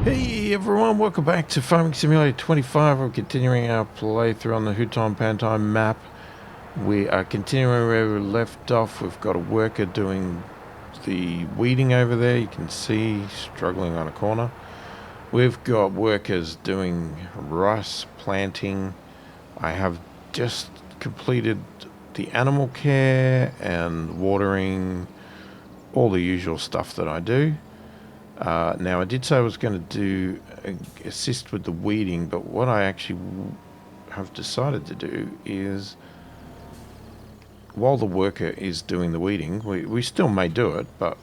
Hey everyone, welcome back to Farming Simulator 25. We're continuing our playthrough on the Hutan Pantai map. We are continuing where we left off. We've got a worker doing the weeding over there. You can see, struggling on a corner. We've got workers doing rice planting. I have just completed the animal care and watering, all the usual stuff that I do. Now, I did say I was going to do assist with the weeding, but what I actually have decided to do is, while the worker is doing the weeding, we still may do it, but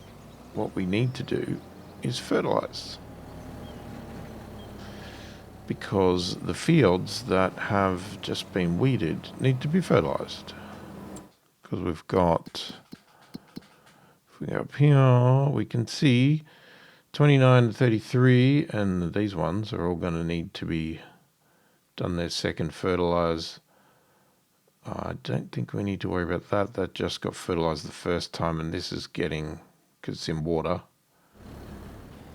what we need to do is fertilize. Because the fields that have just been weeded need to be fertilized. Because we've got, if we go up here, we can see 29 to 33, and these ones are all going to need to be done their second fertilize. I don't think we need to worry about that. That just got fertilized the first time, and this is getting, because it's in water,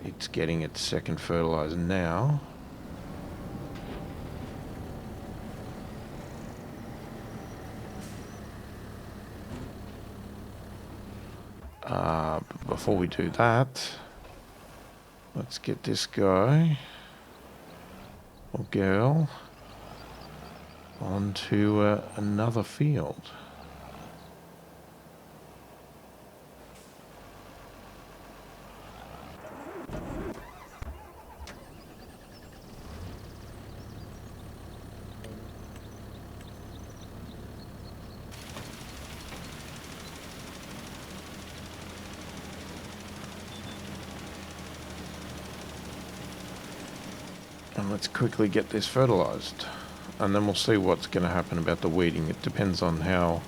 it's getting its second fertilizer now. But before we do that, let's get this guy or girl onto another field. And let's quickly get this fertilized, and then we'll see what's going to happen about the weeding. It depends on how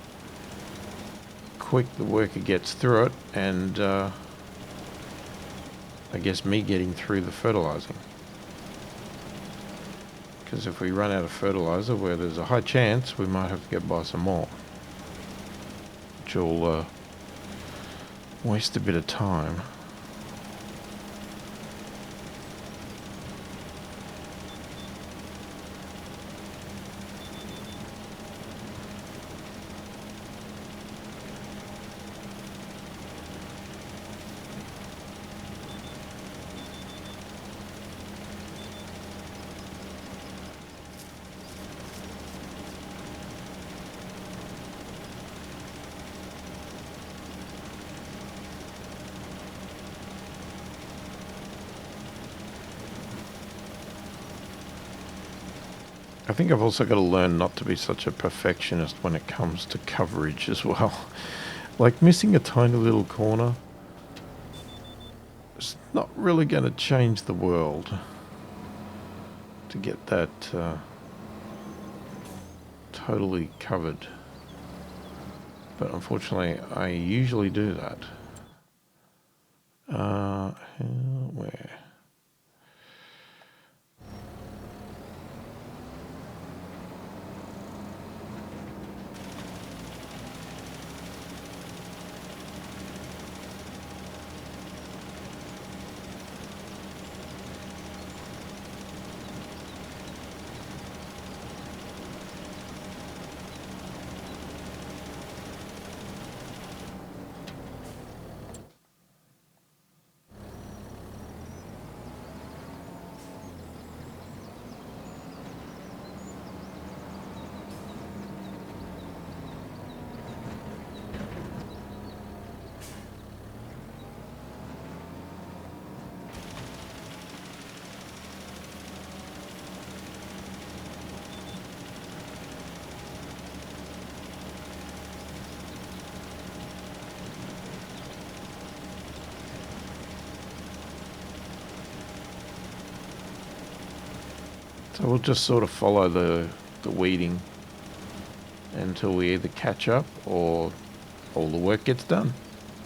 quick the worker gets through it, and I guess me getting through the fertilizing. Because if we run out of fertilizer, where there's a high chance we might have to go buy some more, which will waste a bit of time. I think I've also got to learn not to be such a perfectionist when it comes to coverage as well. Like missing a tiny little corner, it's not really going to change the world to get that totally covered. But unfortunately, I usually do that. Where? So we'll just sort of follow the weeding until we either catch up or all the work gets done,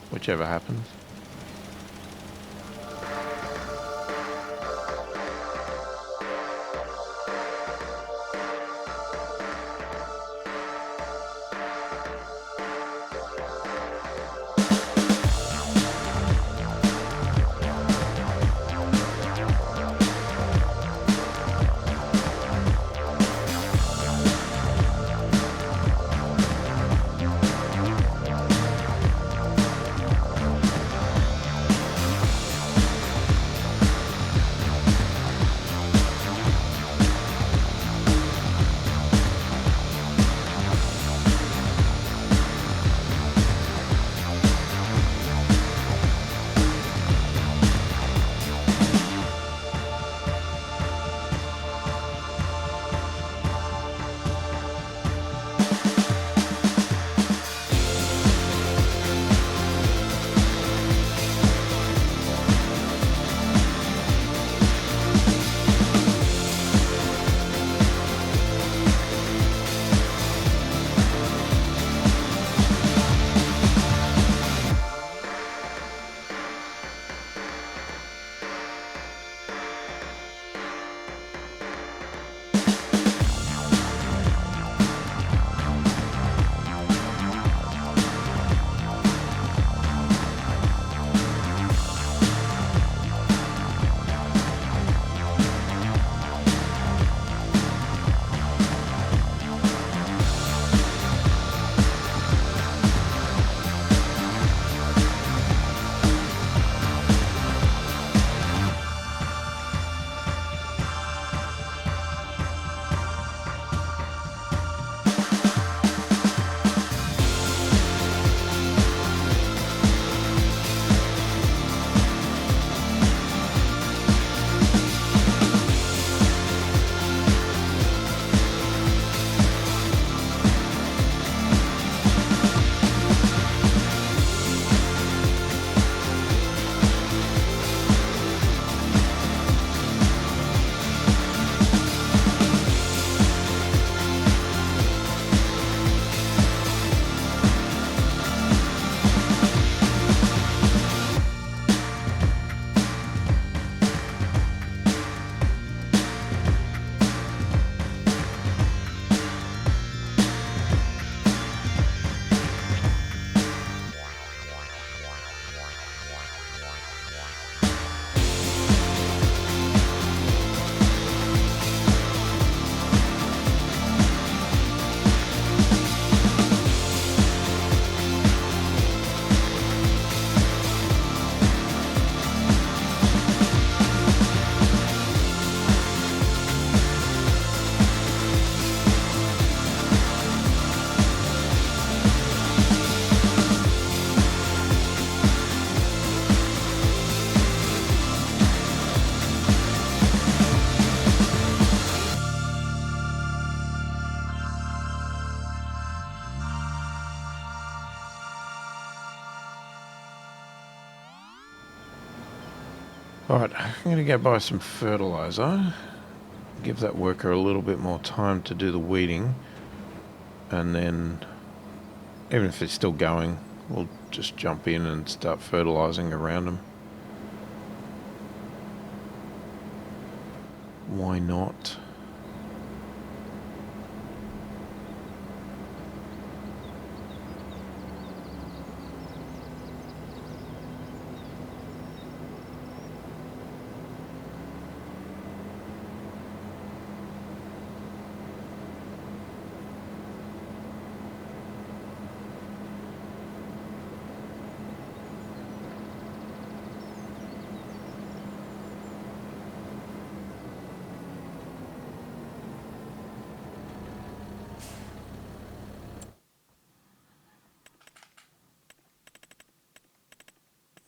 whichever happens. Alright, I'm going to go buy some fertilizer. Give that worker a little bit more time to do the weeding. And then, even if it's still going, we'll just jump in and start fertilizing around them. Why not?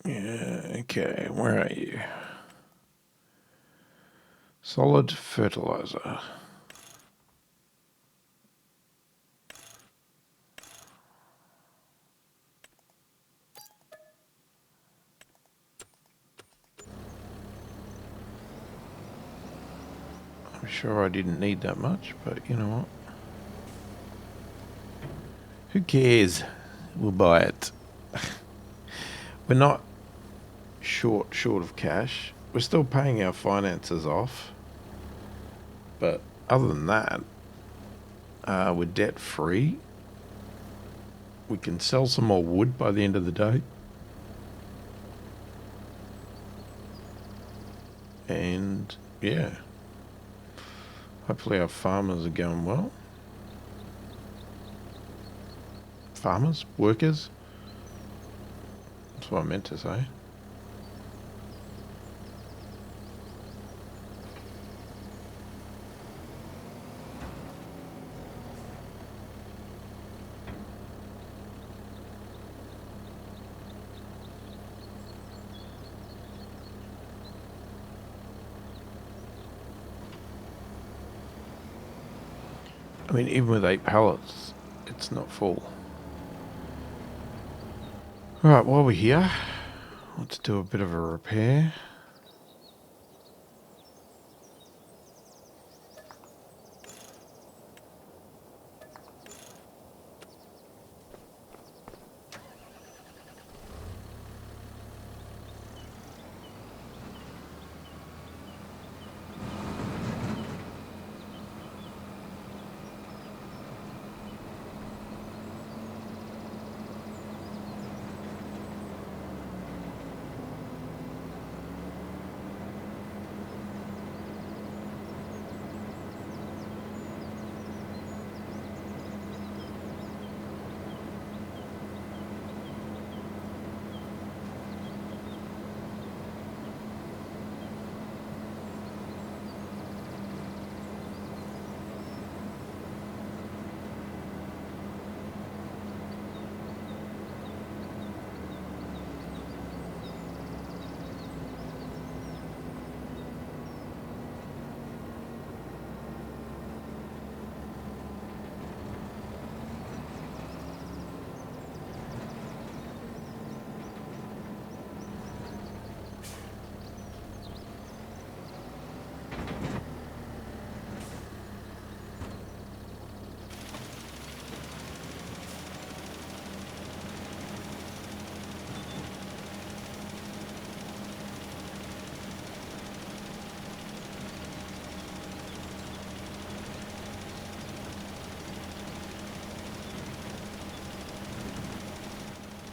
Yeah, okay, where are you? Solid fertilizer. I'm sure I didn't need that much, but you know what? Who cares? We'll buy it. We're not short of cash. We're still paying our finances off. But other than that, we're debt free. We can sell some more wood by the end of the day. And yeah, hopefully our farmers are going well. Farmers? Workers? That's what I meant to say. I mean, even with 8 pallets, it's not full. Alright, while we're here, let's do a bit of a repair.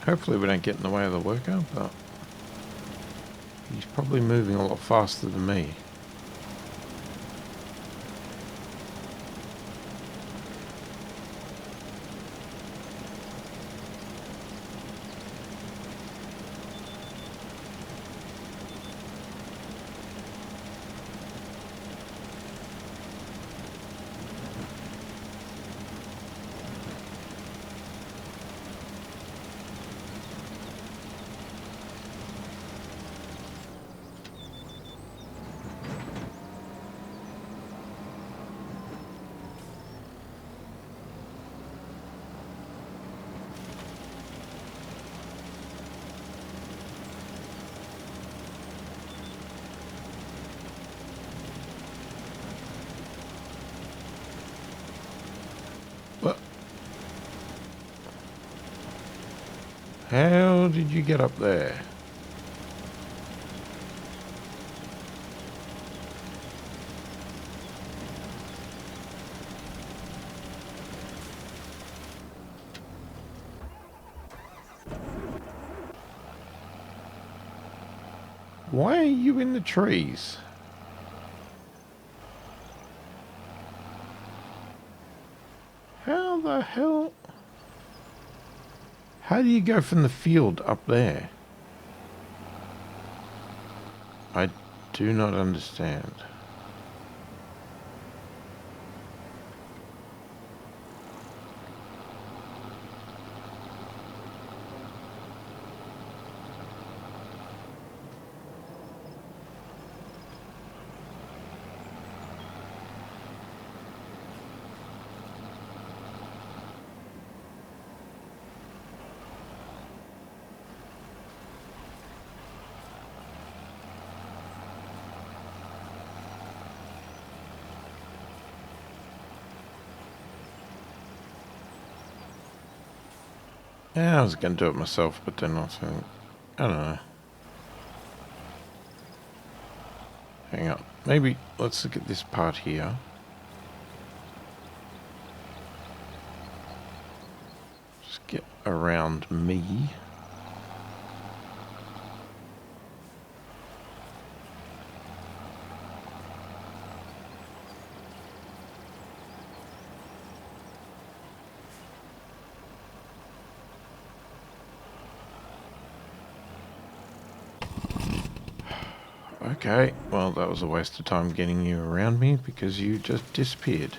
Hopefully we don't get in the way of the worker, but he's probably moving a lot faster than me. How did you get up there? Why are you in the trees? How the hell? How do you go from the field up there? I do not understand. Yeah, I was going to do it myself, but then I think, I don't know. Hang on. Maybe let's look at this part here. Just get around me. Okay, well that was a waste of time getting you around me because you just disappeared.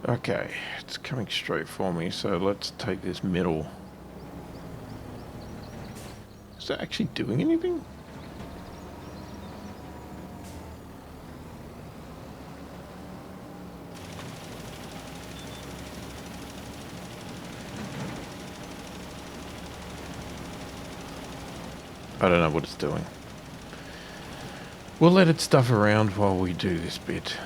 Okay, it's coming straight for me, so let's take this middle. Is that actually doing anything? I don't know what it's doing. We'll let it stuff around while we do this bit.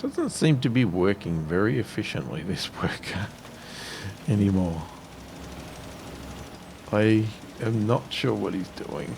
Doesn't seem to be working very efficiently, this worker, anymore. I am not sure what he's doing.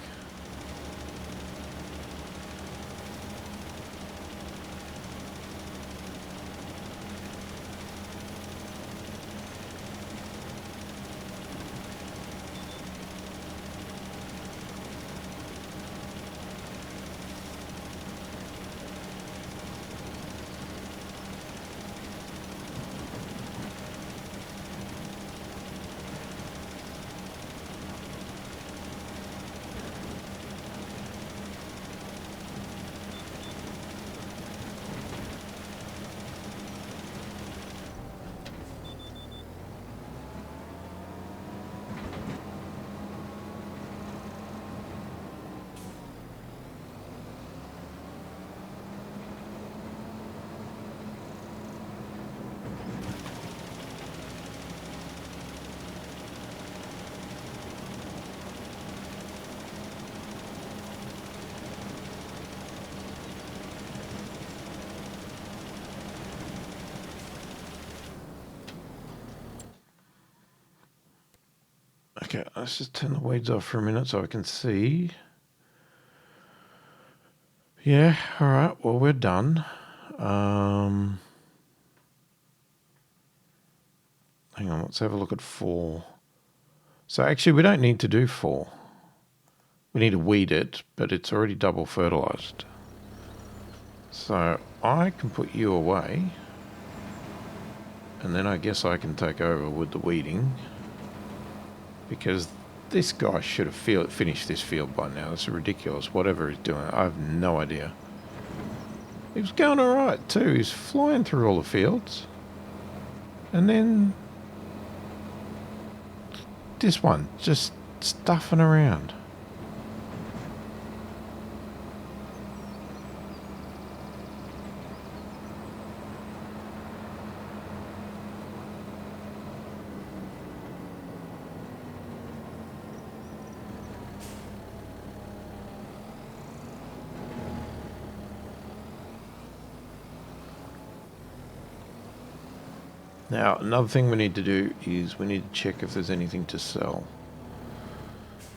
Okay, let's just turn the weeds off for a minute so I can see. Yeah, alright, well, we're done. Hang on, let's have a look at 4. So actually, we don't need to do 4. We need to weed it, but it's already double fertilized. So I can put you away. And then I guess I can take over with the weeding. Because this guy should have finished this field by now. It's ridiculous. Whatever he's doing, I have no idea. He was going alright too. He's flying through all the fields. And then this one, just stuffing around. Now, another thing we need to do is we need to check if there's anything to sell.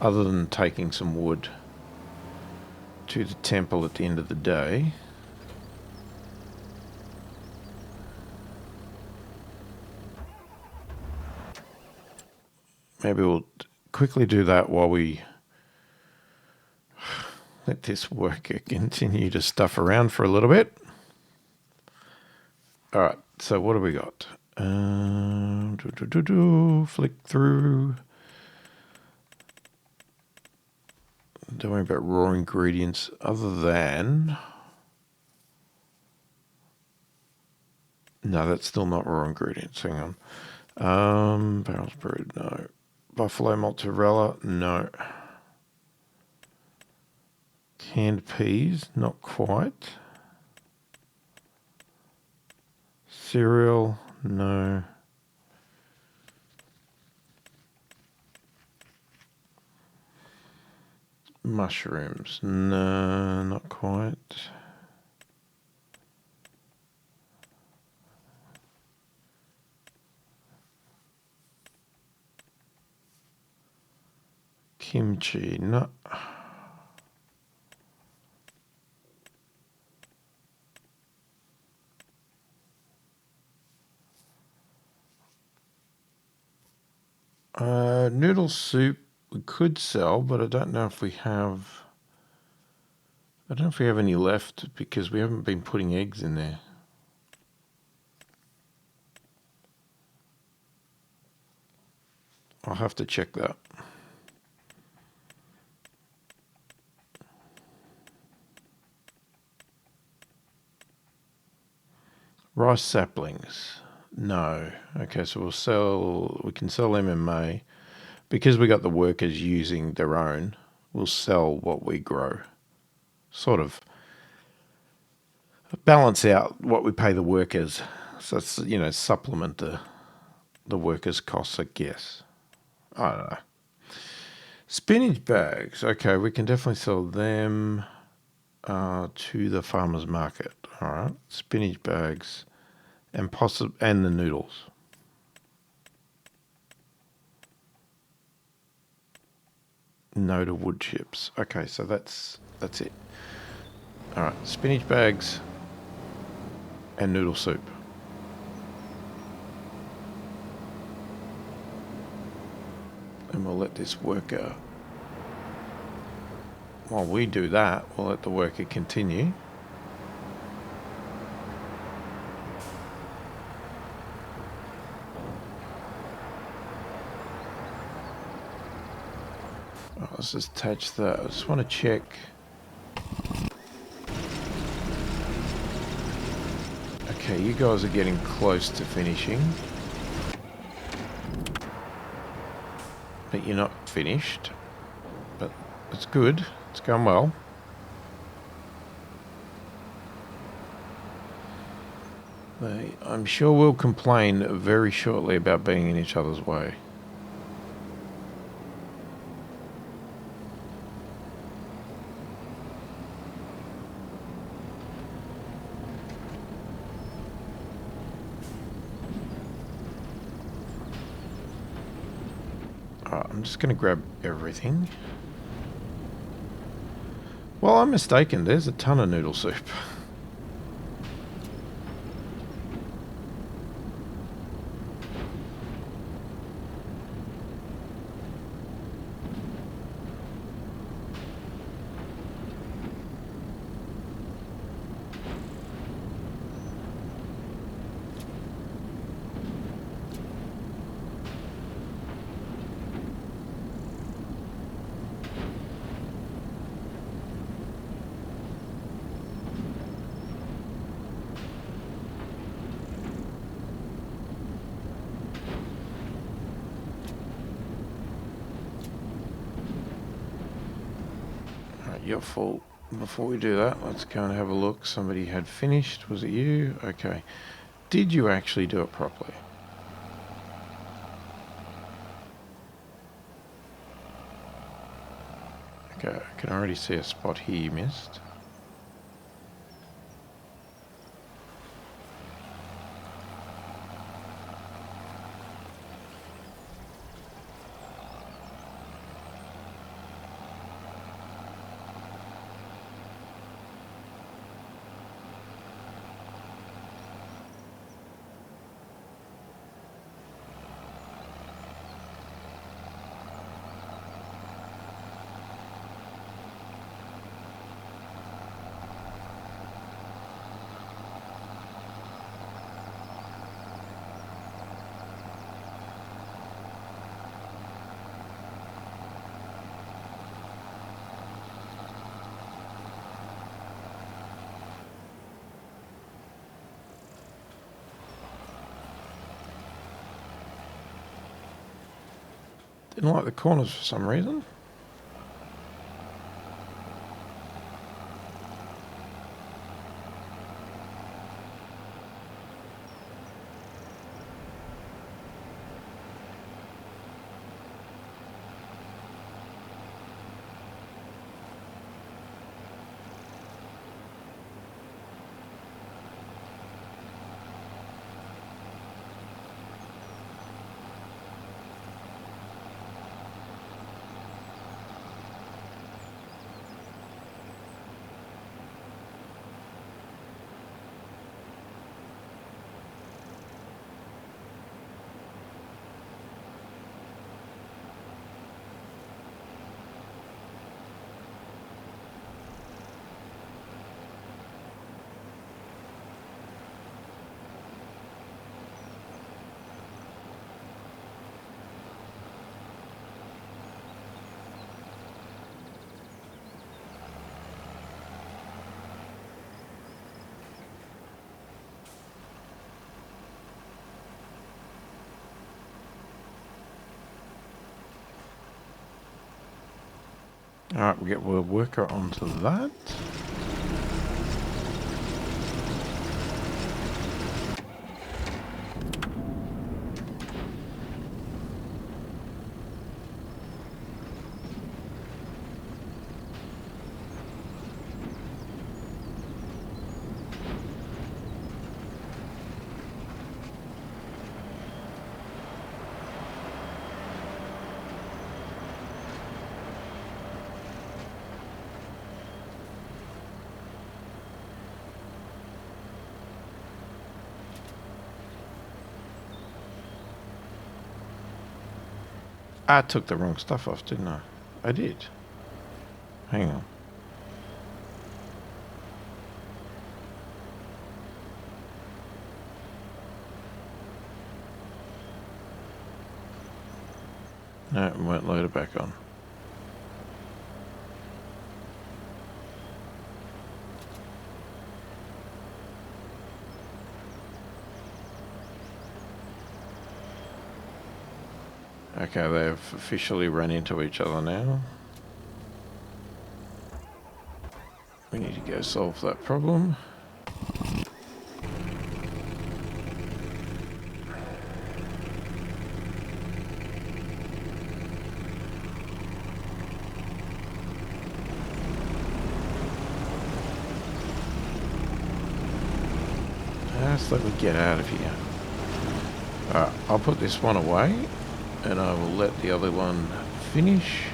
Other than taking some wood to the temple at the end of the day. Maybe we'll quickly do that while we let this worker continue to stuff around for a little bit. Alright, so what have we got? Flick through. Don't worry about raw ingredients other than... No, that's still not raw ingredients. Hang on. Barrels brewed, no. Buffalo mozzarella, no. Canned peas, not quite. Cereal, no. Mushrooms, no, not quite. Kimchi, no. Noodle soup we could sell, but I don't know if we have... I don't know if we have any left because we haven't been putting eggs in there. I'll have to check that. Rice saplings. No. Okay, so we can sell them in May. Because we got the workers using their own, we'll sell what we grow. Sort of balance out what we pay the workers. So it's, you know, supplement the workers' costs, I guess. I don't know. Spinach bags. Okay, we can definitely sell them. to the farmer's market. All right, spinach bags and the noodles. No to wood chips. Okay, so that's it. All right, spinach bags and noodle soup. And we'll let this worker, while we do that, we'll let the worker continue. Right, let's just attach that. I just want to check. Okay, you guys are getting close to finishing. But you're not finished. But it's good. It's going well. I'm sure will complain very shortly about being in each other's way. Alright, I'm just going to grab everything. Well, I'm mistaken. There's a ton of noodle soup. Your fault. Before we do that, let's go and have a look. Somebody had finished. Was it you? Okay. Did you actually do it properly? Okay, I can already see a spot here you missed. Didn't like the corners for some reason. Alright, we'll get the worker onto that. I took the wrong stuff off, didn't I? I did. Hang on. No, it won't load it back on. Okay, they've officially run into each other now. We need to go solve that problem. Just let me get out of here. Alright, I'll put this one away and I will let the other one finish.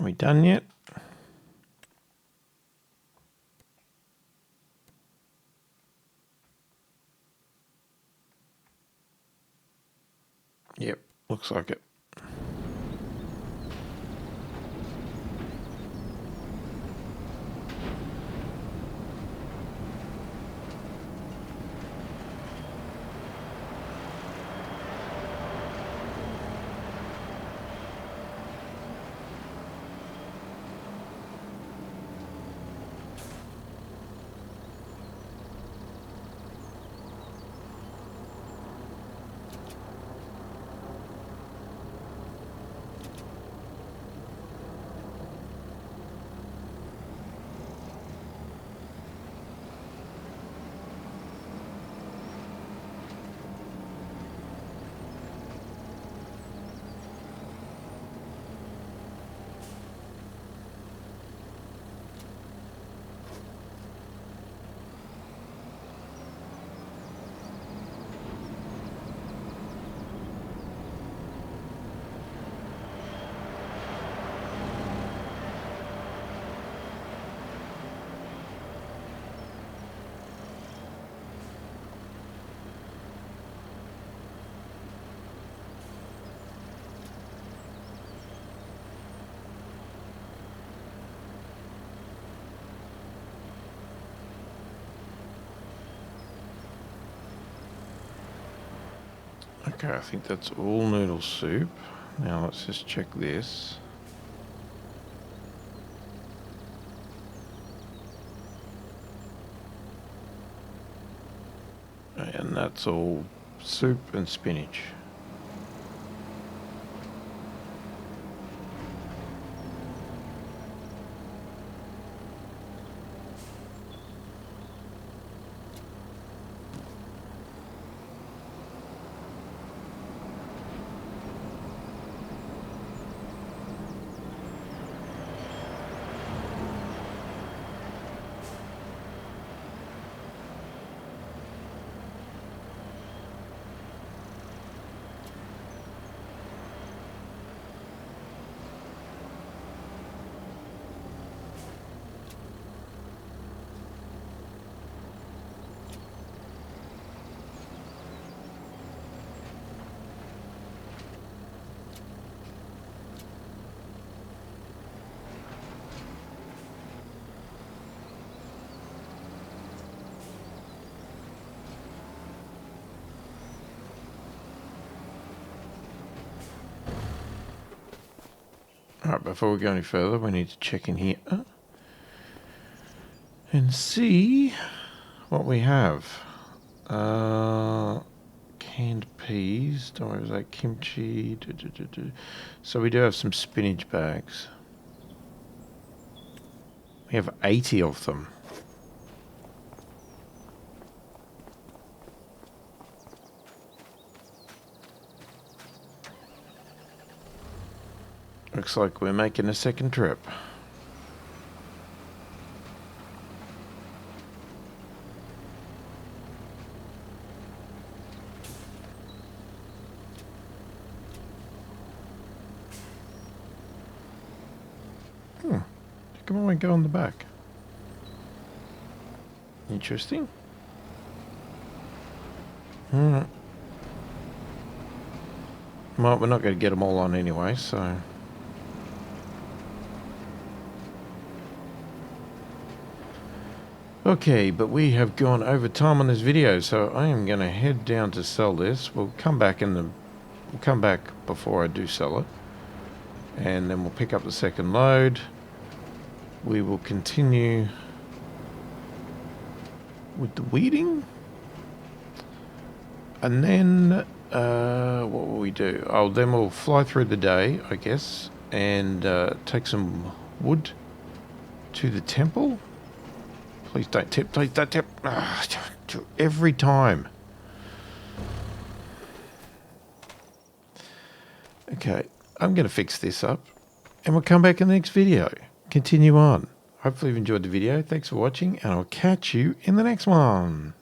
Are we done yet? Yep, looks like it. Okay, I think that's all noodle soup. Now let's just check this. And that's all soup and spinach. Alright, before we go any further, we need to check in here and see what we have. Canned peas, don't worry, was that kimchi? So we do have some spinach bags. We have 80 of them. Looks like we're making a second trip. Come on, we go on the back. Interesting. Alright. Well, we're not going to get them all on anyway, so... Okay, but we have gone over time on this video, so I am going to head down to sell this. We'll come back before I do sell it, and then we'll pick up the second load. We will continue with the weeding, and then what will we do? Oh, then we'll fly through the day, I guess, and take some wood to the temple. Please don't tip, please don't tip. Every time. Okay, I'm going to fix this up, and we'll come back in the next video. Continue on. Hopefully you've enjoyed the video. Thanks for watching, and I'll catch you in the next one.